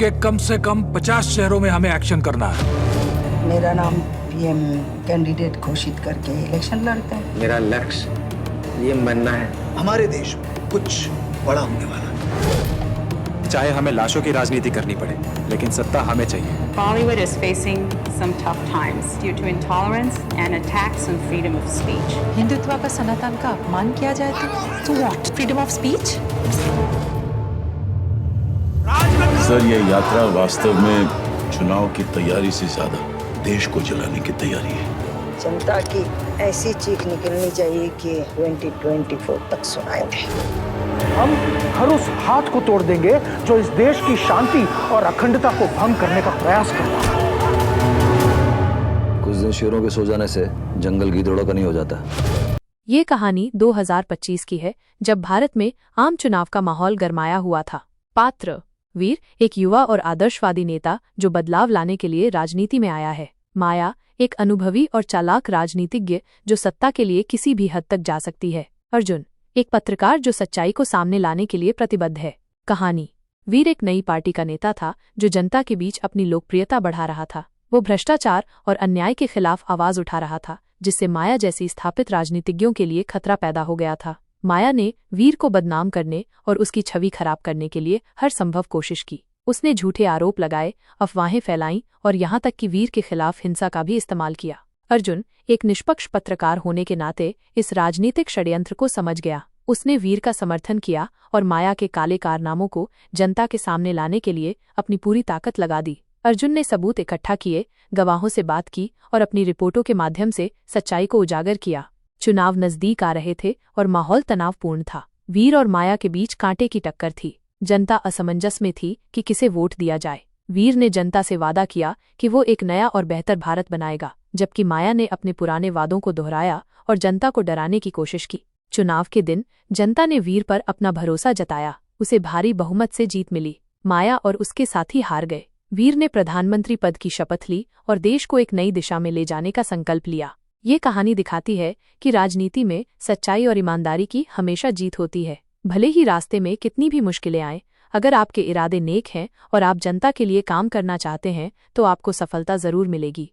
के कम से कम 50 शहरों में हमें एक्शन करना है। मेरा नाम पीएम कैंडिडेट घोषित करके इलेक्शन लड़ते हैं। मेरा लक्ष्य पीएम बनना है। हमारे देश में कुछ बड़ा होने वाला है। चाहे हमें लाशों की राजनीति करनी पड़े, लेकिन सत्ता हमें चाहिए। Bollywood is facing some tough times due to intolerance and attacks on freedom of speech. Hindutva का सनातन का अपमान किया जाए तो what? Freedom of speech? Sir, ये यात्रा वास्तव में चुनाव की तैयारी से ज्यादा देश को जलाने की तैयारी है। जनता की ऐसी चीख निकलनी चाहिए कि 2024 तक सुनाई दे। हम हर उस हाथ को तोड़ देंगे जो इस देश की शांति और अखंडता को भंग करने का प्रयास कर रहा है। कुछ दिन शेरों के सो जाने से जंगल गीदड़ों का नहीं हो जाता। ये कहानी 2025 की है, जब भारत में आम चुनाव का माहौल गरमाया हुआ था। पात्र वीर एक युवा और आदर्शवादी नेता जो बदलाव लाने के लिए राजनीति में आया है। माया एक अनुभवी और चालाक राजनीतिज्ञ जो सत्ता के लिए किसी भी हद तक जा सकती है। अर्जुन एक पत्रकार जो सच्चाई को सामने लाने के लिए प्रतिबद्ध है। कहानी वीर एक नई पार्टी का नेता था जो जनता के बीच अपनी लोकप्रियता बढ़ा रहा था। वो भ्रष्टाचार और अन्याय के खिलाफ आवाज उठा रहा था, जिससे माया जैसी स्थापित राजनीतिज्ञों के लिए खतरा पैदा हो गया था। माया ने वीर को बदनाम करने और उसकी छवि खराब करने के लिए हर संभव कोशिश की। उसने झूठे आरोप लगाए, अफवाहें फैलाईं और यहाँ तक कि वीर के खिलाफ हिंसा का भी इस्तेमाल किया। अर्जुन एक निष्पक्ष पत्रकार होने के नाते इस राजनीतिक षड्यंत्र को समझ गया। उसने वीर का समर्थन किया और माया के काले कारनामों को जनता के सामने लाने के लिए अपनी पूरी ताकत लगा दी। अर्जुन ने सबूत इकट्ठा किए, गवाहों से बात की और अपनी रिपोर्टों के माध्यम से सच्चाई को उजागर किया। चुनाव नजदीक आ रहे थे और माहौल तनावपूर्ण था। वीर और माया के बीच कांटे की टक्कर थी। जनता असमंजस में थी कि किसे वोट दिया जाए। वीर ने जनता से वादा किया कि वो एक नया और बेहतर भारत बनाएगा, जबकि माया ने अपने पुराने वादों को दोहराया और जनता को डराने की कोशिश की। चुनाव के दिन जनता ने वीर पर अपना भरोसा जताया। उसे भारी बहुमत से जीत मिली। माया और उसके साथी हार गए। वीर ने प्रधानमंत्री पद की शपथ ली और देश को एक नई दिशा में ले जाने का संकल्प लिया। ये कहानी दिखाती है कि राजनीति में सच्चाई और ईमानदारी की हमेशा जीत होती है। भले ही रास्ते में कितनी भी मुश्किलें आएं, अगर आपके इरादे नेक हैं और आप जनता के लिए काम करना चाहते हैं तो आपको सफलता जरूर मिलेगी।